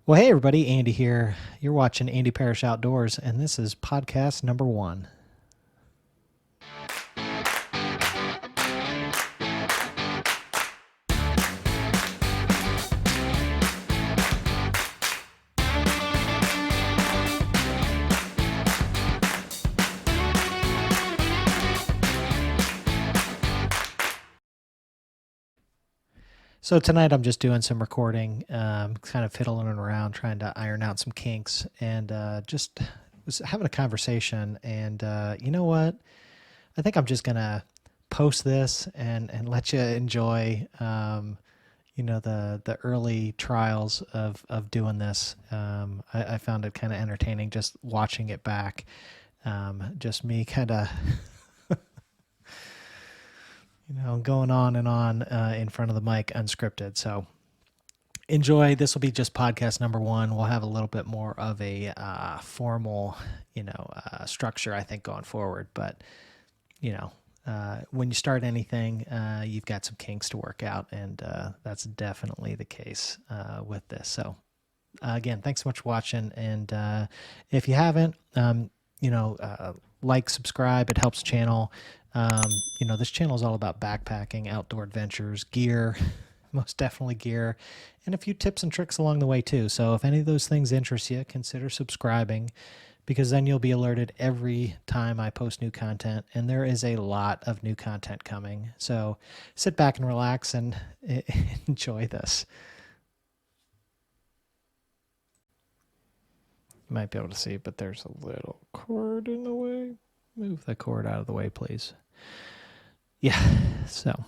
Well, hey everybody, Andy here. You're watching Andy Parrish Outdoors, and this is podcast number 1. So tonight I'm just doing some recording, kind of fiddling around, trying to iron out some kinks, and just was having a conversation. And you know what? I think I'm just gonna post this and let you enjoy, the early trials of doing this. I found it kind of entertaining just watching it back. Just me kind of going on and on in front of the mic unscripted. So enjoy. This will be just podcast number 1. We'll have a little bit more of a formal, structure, I think, going forward. But, when you start anything, you've got some kinks to work out. And that's definitely the case with this. So, again, thanks so much for watching. And if you haven't, like, subscribe. It helps the channel. This channel is all about backpacking, outdoor adventures, gear, most definitely gear, and a few tips and tricks along the way too. So if any of those things interest you, consider subscribing, because then you'll be alerted every time I post new content, and there is a lot of new content coming. So sit back and relax and enjoy this. You might be able to see, but there's a little cord in the way. Move the cord out of the way, please. Yeah, so.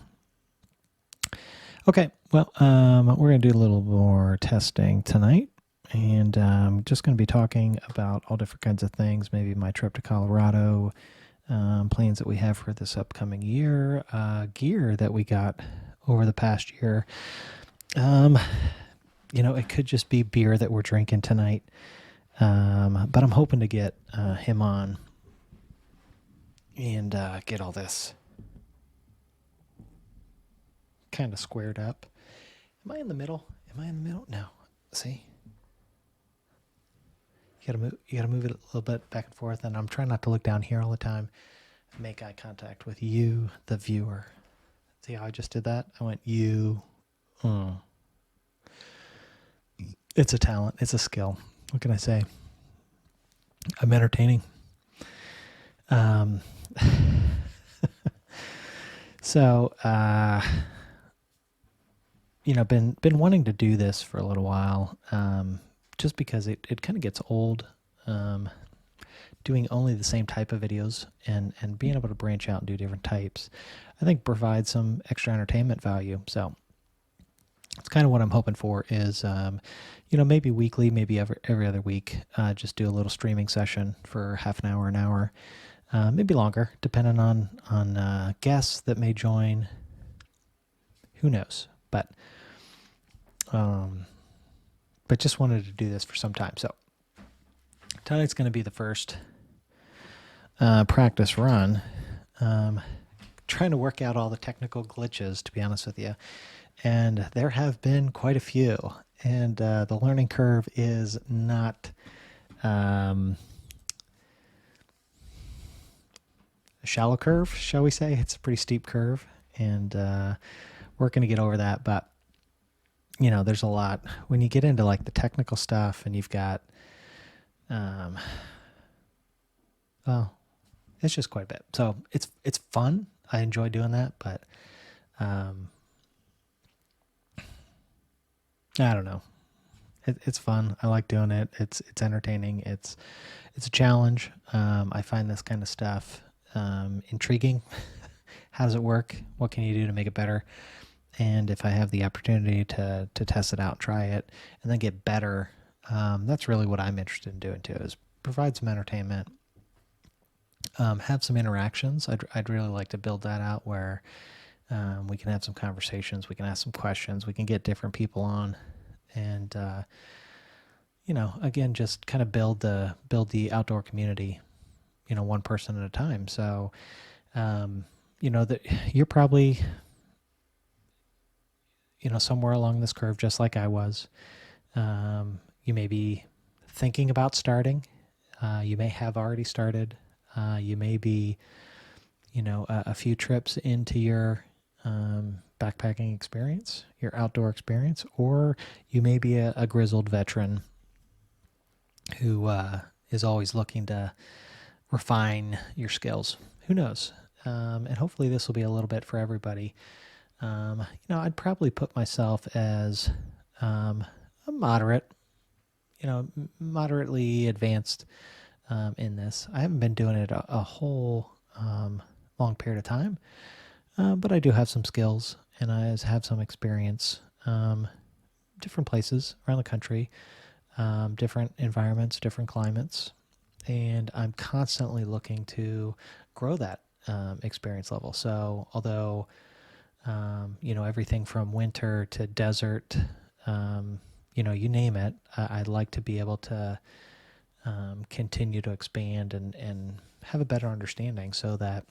Okay, well, we're going to do a little more testing tonight. And I'm just going to be talking about all different kinds of things, maybe my trip to Colorado, plans that we have for this upcoming year, gear that we got over the past year. It could just be beer that we're drinking tonight. But I'm hoping to get him on and get all this kind of squared up. Am I in the middle? No. See? You gotta move it a little bit back and forth, and I'm trying not to look down here all the time. Make eye contact with you, the viewer. See how I just did that? I went you. It's a talent. It's a skill. What can I say? I'm entertaining. So, been wanting to do this for a little while, just because it kind of gets old, doing only the same type of videos, and being able to branch out and do different types, I think provides some extra entertainment value. So it's kind of what I'm hoping for is, maybe weekly, maybe every other week, just do a little streaming session for half an hour, maybe longer, depending on guests that may join. Who knows? But just wanted to do this for some time. So tonight's going to be the first practice run. Trying to work out all the technical glitches, to be honest with you. And there have been quite a few. And the learning curve is not a shallow curve, shall we say. It's a pretty steep curve. And we're going to get over that. But, there's a lot. When you get into like the technical stuff and you've got, it's just quite a bit. So it's fun. I enjoy doing that, but I don't know. It's fun. I like doing it. It's entertaining. It's a challenge. I find this kind of stuff intriguing. How does it work? What can you do to make it better? And if I have the opportunity to test it out, try it, and then get better, that's really what I'm interested in doing too, is provide some entertainment, have some interactions. I'd really like to build that out where we can have some conversations, we can ask some questions, we can get different people on, and again, just kind of build the outdoor community, one person at a time. So that you're probably somewhere along this curve, just like I was. you may be thinking about starting. You may have already started. You may be, a few trips into your backpacking experience, your outdoor experience, or you may be a grizzled veteran who is always looking to refine your skills. Who knows? And hopefully this will be a little bit for everybody. I'd probably put myself as a moderate, moderately advanced in this. I haven't been doing it a whole long period of time, but I do have some skills and I have some experience. Different places around the country, different environments, different climates, and I'm constantly looking to grow that experience level. So although everything from winter to desert, you name it, I'd like to be able to continue to expand and have a better understanding so that,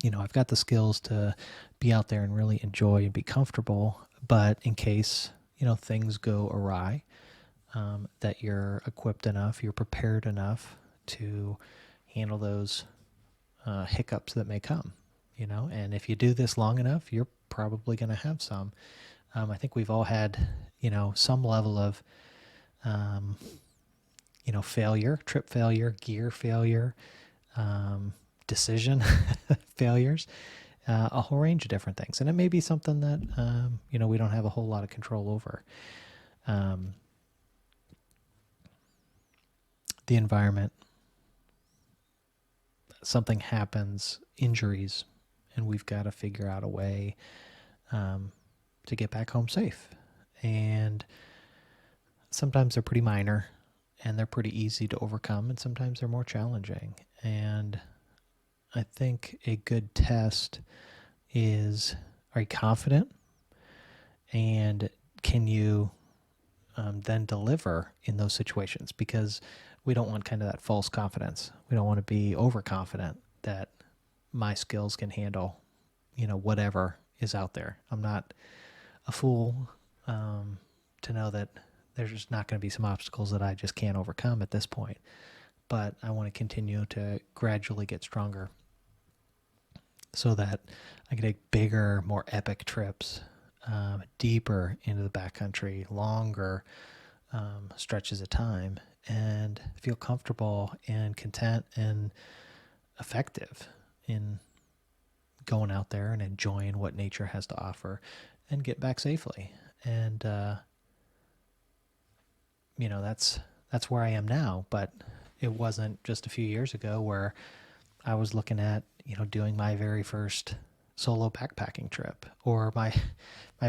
I've got the skills to be out there and really enjoy and be comfortable. But in case, things go awry, that you're equipped enough, you're prepared enough to handle those hiccups that may come, and if you do this long enough, you're probably going to have some. I think we've all had, some level of, failure, trip failure, gear failure, decision failures, a whole range of different things. And it may be something that, we don't have a whole lot of control over. The environment, something happens, injuries, and we've got to figure out a way to get back home safe. And sometimes they're pretty minor and they're pretty easy to overcome, and sometimes they're more challenging. And I think a good test is, are you confident? And can you then deliver in those situations? Because we don't want kind of that false confidence. We don't want to be overconfident that my skills can handle, whatever is out there. I'm not a fool to know that there's just not going to be some obstacles that I just can't overcome at this point. But I want to continue to gradually get stronger so that I can take bigger, more epic trips, deeper into the backcountry, longer stretches of time, and feel comfortable and content and effective in going out there and enjoying what nature has to offer and get back safely. And, that's where I am now, but it wasn't just a few years ago where I was looking at, doing my very first solo backpacking trip, or my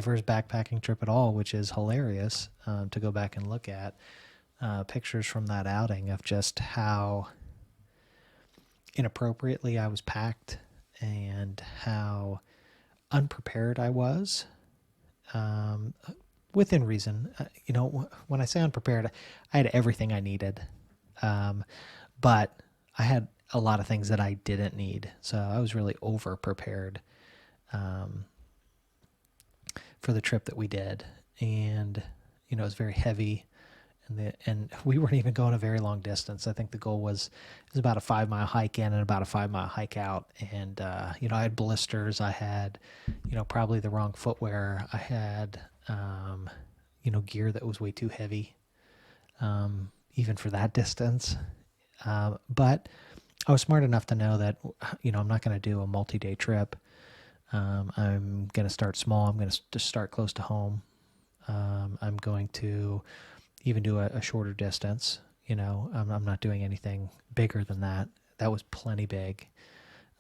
first backpacking trip at all, which is hilarious to go back and look at pictures from that outing of just how inappropriately I was packed and how unprepared I was. Within reason, when I say unprepared, I had everything I needed, but I had a lot of things that I didn't need. So I was really over prepared for the trip that we did, and it was very heavy, and we weren't even going a very long distance. I think the goal was about a 5-mile hike in and about a 5-mile hike out, and I had blisters. I had probably the wrong footwear. I had gear that was way too heavy, even for that distance. But I was smart enough to know that, I'm not going to do a multi-day trip. I'm going to start small. I'm going to just start close to home. I'm going to even do a shorter distance. I'm not doing anything bigger than that. That was plenty big.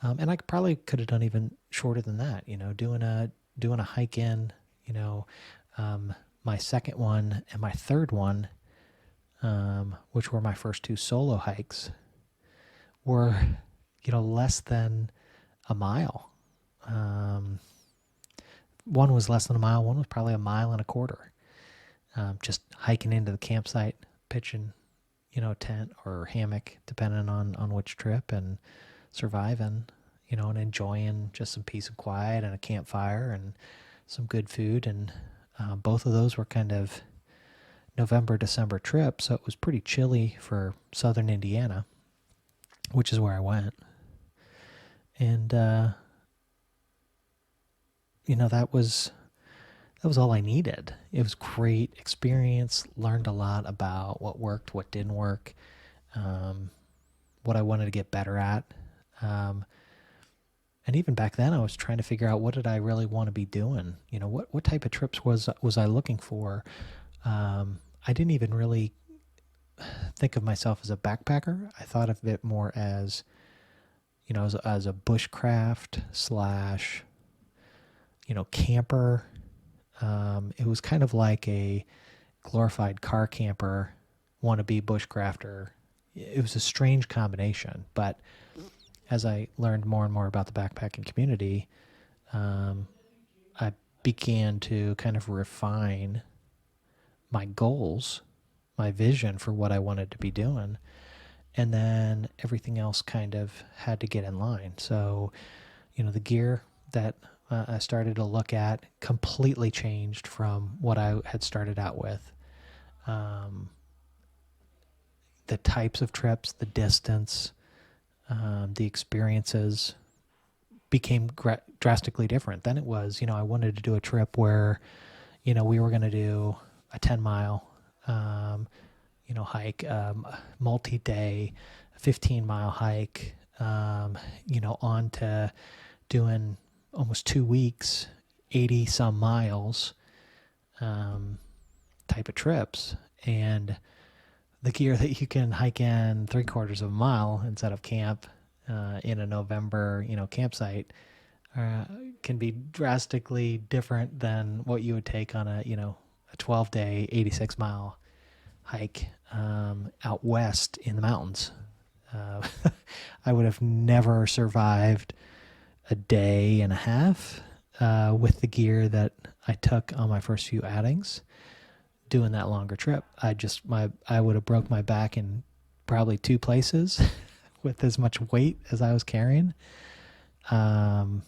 And I probably could have done even shorter than that, doing a hike in, my second one and my third one, which were my first 2 solo hikes, were, less than a mile. One was less than a mile. One was probably 1.25 miles. Just hiking into the campsite, pitching, a tent or hammock, depending on which trip, and surviving, and enjoying just some peace and quiet and a campfire and some good food. And both of those were kind of November, December trip, so it was pretty chilly for southern Indiana, which is where I went. And that was all I needed. It was great experience. Learned a lot about what worked, what didn't work, what I wanted to get better at. And even back then, I was trying to figure out what did I really want to be doing. What type of trips was I looking for? I didn't even really think of myself as a backpacker. I thought of it more as, as a bushcraft slash, camper. It was kind of like a glorified car camper, wannabe bushcrafter. It was a strange combination, but as I learned more and more about the backpacking community, I began to kind of refine my goals, my vision for what I wanted to be doing. And then everything else kind of had to get in line. So, the gear that I started to look at completely changed from what I had started out with. The types of trips, the distance, the experiences became drastically different. Then it was, I wanted to do a trip where, we were going to do a 10-mile, hike, multi-day, 15-mile hike, on to doing almost 2 weeks, 80 some miles, type of trips. And the gear that you can hike in 3/4 of a mile instead of camp in a November, campsite can be drastically different than what you would take on a 12-day, 86-mile hike out west in the mountains. I would have never survived a day and a half with the gear that I took on my first few outings doing that longer trip. I would have broke my back in probably 2 places with as much weight as I was carrying. And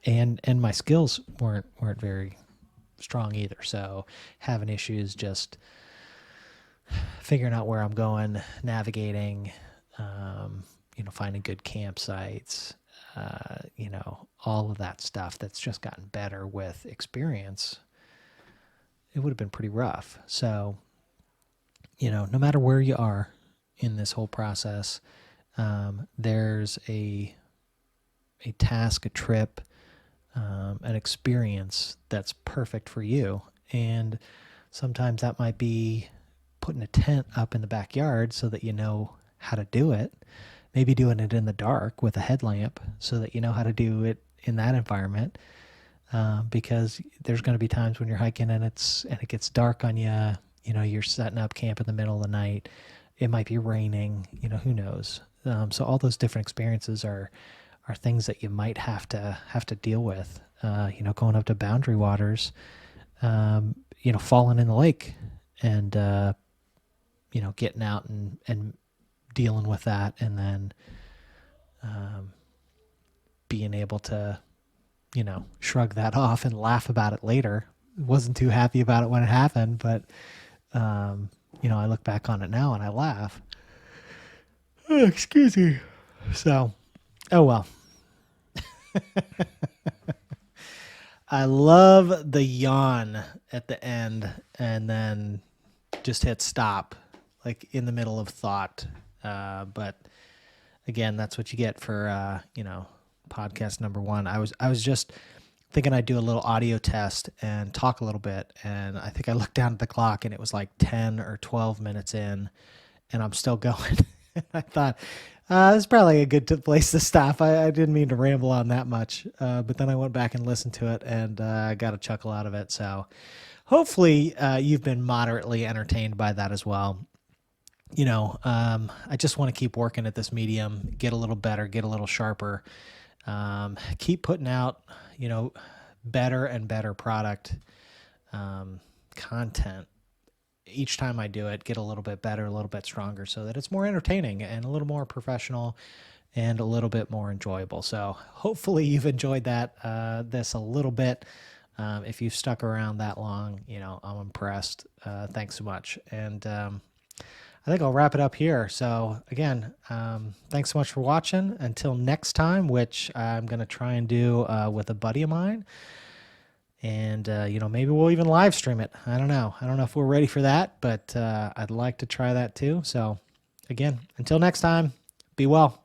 my skills weren't very strong either. So having issues just figuring out where I'm going, navigating, finding good campsites, all of that stuff that's just gotten better with experience. It would have been pretty rough. So, no matter where you are in this whole process, there's a task, a trip, an experience that's perfect for you. And sometimes that might be putting a tent up in the backyard so that you know how to do it. Maybe doing it in the dark with a headlamp so that you know how to do it in that environment. Because there's going to be times when you're hiking and it gets dark on you. You're setting up camp in the middle of the night. It might be raining. Who knows? So all those different experiences are things that you might have to deal with. Going up to Boundary Waters, falling in the lake, and getting out and dealing with that, and then being able to shrug that off and laugh about it later. Wasn't too happy about it when it happened, but I look back on it now and I laugh. Oh, excuse me. So, oh well. I love the yawn at the end and then just hit stop, like in the middle of thought. But again, that's what you get for podcast number 1. I was just thinking I'd do a little audio test and talk a little bit, and I think I looked down at the clock and it was like 10 or 12 minutes in, and I'm still going. I thought this is probably a good place to stop. I didn't mean to ramble on that much, but then I went back and listened to it and got a chuckle out of it. So hopefully you've been moderately entertained by that as well. I just want to keep working at this medium, get a little better, get a little sharper, keep putting out, better and better product, content. Each time I do it, get a little bit better, a little bit stronger, so that it's more entertaining and a little more professional and a little bit more enjoyable. So hopefully you've enjoyed this a little bit. If you've stuck around that long, I'm impressed. Thanks so much. And I think I'll wrap it up here. So again, thanks so much for watching. Until next time, which I'm going to try and do with a buddy of mine. And, maybe we'll even live stream it. I don't know. I don't know if we're ready for that, but I'd like to try that too. So again, until next time, be well.